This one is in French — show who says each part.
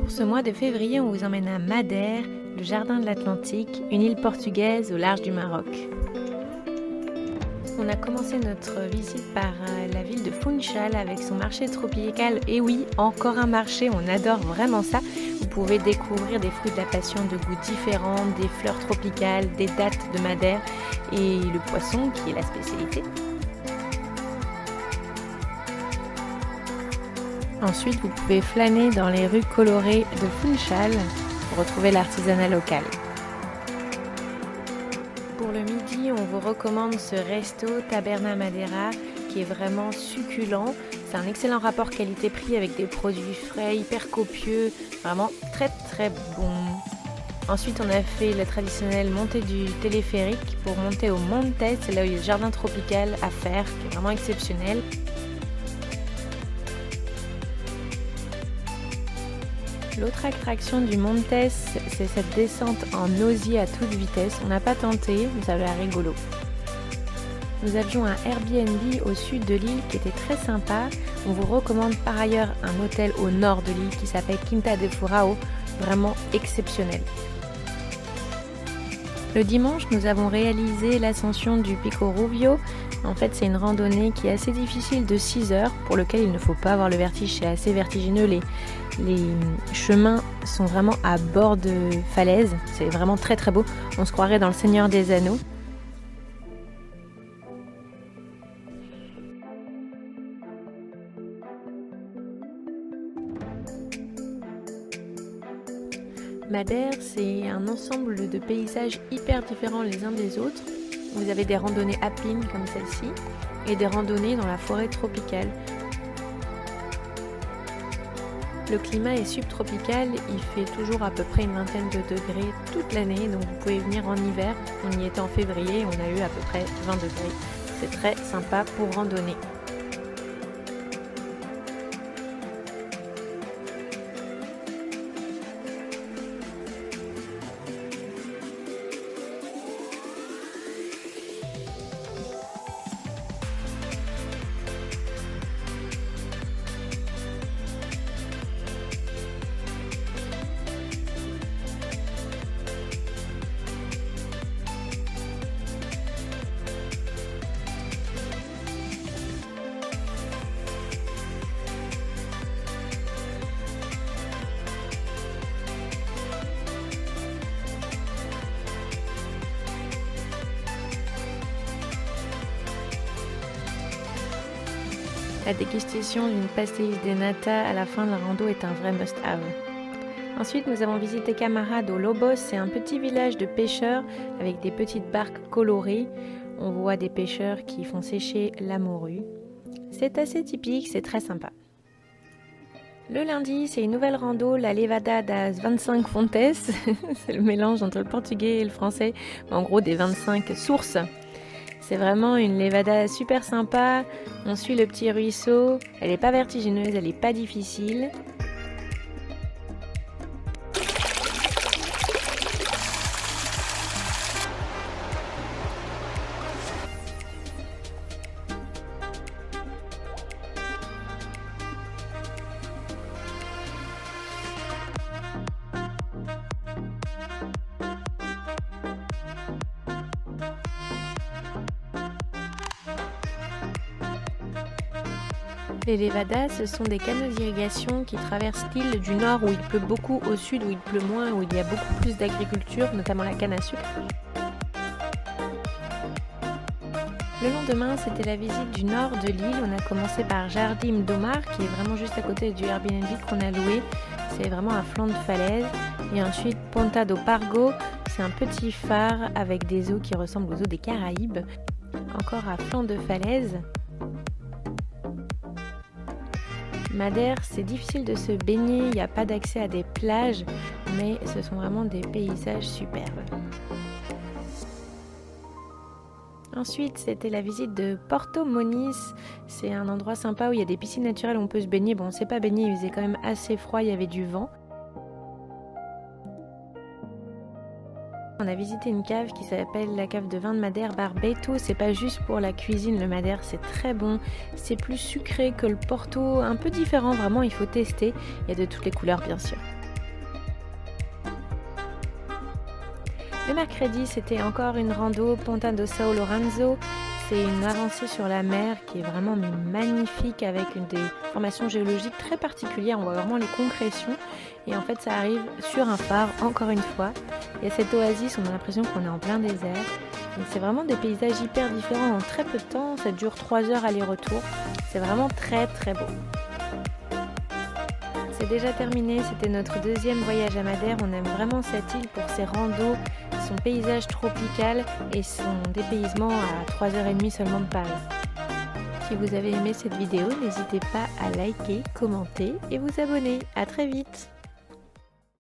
Speaker 1: Pour ce mois de février, on vous emmène à Madère, le jardin de l'Atlantique, une île portugaise au large du Maroc. On a commencé notre visite par la ville de Funchal avec son marché tropical. Et oui, encore un marché, on adore vraiment ça. Vous pouvez découvrir des fruits de la passion de goûts différents, des fleurs tropicales, des dattes de Madère et le poisson qui est la spécialité. Ensuite, vous pouvez flâner dans les rues colorées de Funchal pour retrouver l'artisanat local. Pour le midi, on vous recommande ce resto Taberna Madeira qui est vraiment succulent. C'est un excellent rapport qualité-prix avec des produits frais, hyper copieux, vraiment très très bon. Ensuite, on a fait la traditionnelle montée du téléphérique pour monter au Montes, c'est là où il y a le jardin tropical à faire, qui est vraiment exceptionnel. L'autre attraction du Montes, c'est cette descente en osier à toute vitesse. On n'a pas tenté, mais ça avait l'air rigolo. Nous avions un Airbnb au sud de l'île qui était très sympa. On vous recommande par ailleurs un hôtel au nord de l'île qui s'appelle Quinta de Furao, vraiment exceptionnel. Le dimanche, nous avons réalisé l'ascension du Pico Rubio. En fait, c'est une randonnée qui est assez difficile de 6 heures, pour lequel il ne faut pas avoir le vertige, c'est assez vertigineux. Les chemins sont vraiment à bord de falaises, c'est vraiment très très beau. On se croirait dans le Seigneur des Anneaux. Madère, c'est un ensemble de paysages hyper différents les uns des autres. Vous avez des randonnées alpines comme celle-ci et des randonnées dans la forêt tropicale. Le climat est subtropical, il fait toujours à peu près une vingtaine de degrés toute l'année, donc vous pouvez venir en hiver. On y était en février, on a eu à peu près 20 degrés. C'est très sympa pour randonner. La dégustation d'une pastéis de nata à la fin de la rando est un vrai must-have. Ensuite, nous avons visité Camarado Lobos, c'est un petit village de pêcheurs avec des petites barques colorées. On voit des pêcheurs qui font sécher la morue. C'est assez typique, c'est très sympa. Le lundi, c'est une nouvelle rando, la Levada das 25 Fontes. C'est le mélange entre le portugais et le français, en gros des 25 sources. C'est vraiment une levada super sympa, on suit le petit ruisseau, elle n'est pas vertigineuse, elle n'est pas difficile. Les levadas, ce sont des canaux d'irrigation qui traversent l'île du nord où il pleut beaucoup, au sud où il pleut moins, où il y a beaucoup plus d'agriculture, notamment la canne à sucre. Le lendemain, c'était la visite du nord de l'île. On a commencé par Jardim do Mar, qui est vraiment juste à côté du Airbnb qu'on a loué. C'est vraiment à flanc de falaise. Et ensuite, Ponta do Pargo, c'est un petit phare avec des eaux qui ressemblent aux eaux des Caraïbes. Encore à flanc de falaise. Madère, c'est difficile de se baigner, il n'y a pas d'accès à des plages, mais ce sont vraiment des paysages superbes. Ensuite, c'était la visite de Porto Moniz. C'est un endroit sympa où il y a des piscines naturelles où on peut se baigner. Bon, on ne s'est pas baigné, il faisait quand même assez froid, il y avait du vent. On a visité une cave qui s'appelle la cave de vin de Madère Barbeito. C'est pas juste pour la cuisine, le Madère c'est très bon. C'est plus sucré que le Porto, un peu différent, vraiment il faut tester. Il y a de toutes les couleurs bien sûr. Le mercredi, c'était encore une rando Ponta do São Lourenço. C'est une avancée sur la mer qui est vraiment magnifique avec des formations géologiques très particulières. On voit vraiment les concrétions et en fait ça arrive sur un phare encore une fois. Il y a cette oasis, on a l'impression qu'on est en plein désert. Donc c'est vraiment des paysages hyper différents en très peu de temps. Ça dure 3 heures aller-retour. C'est vraiment très très beau. C'est déjà terminé, c'était notre deuxième voyage à Madère. On aime vraiment cette île pour ses randos, son paysage tropical et son dépaysement à 3h30 seulement de Paris. Si vous avez aimé cette vidéo, n'hésitez pas à liker, commenter et vous abonner. À très vite!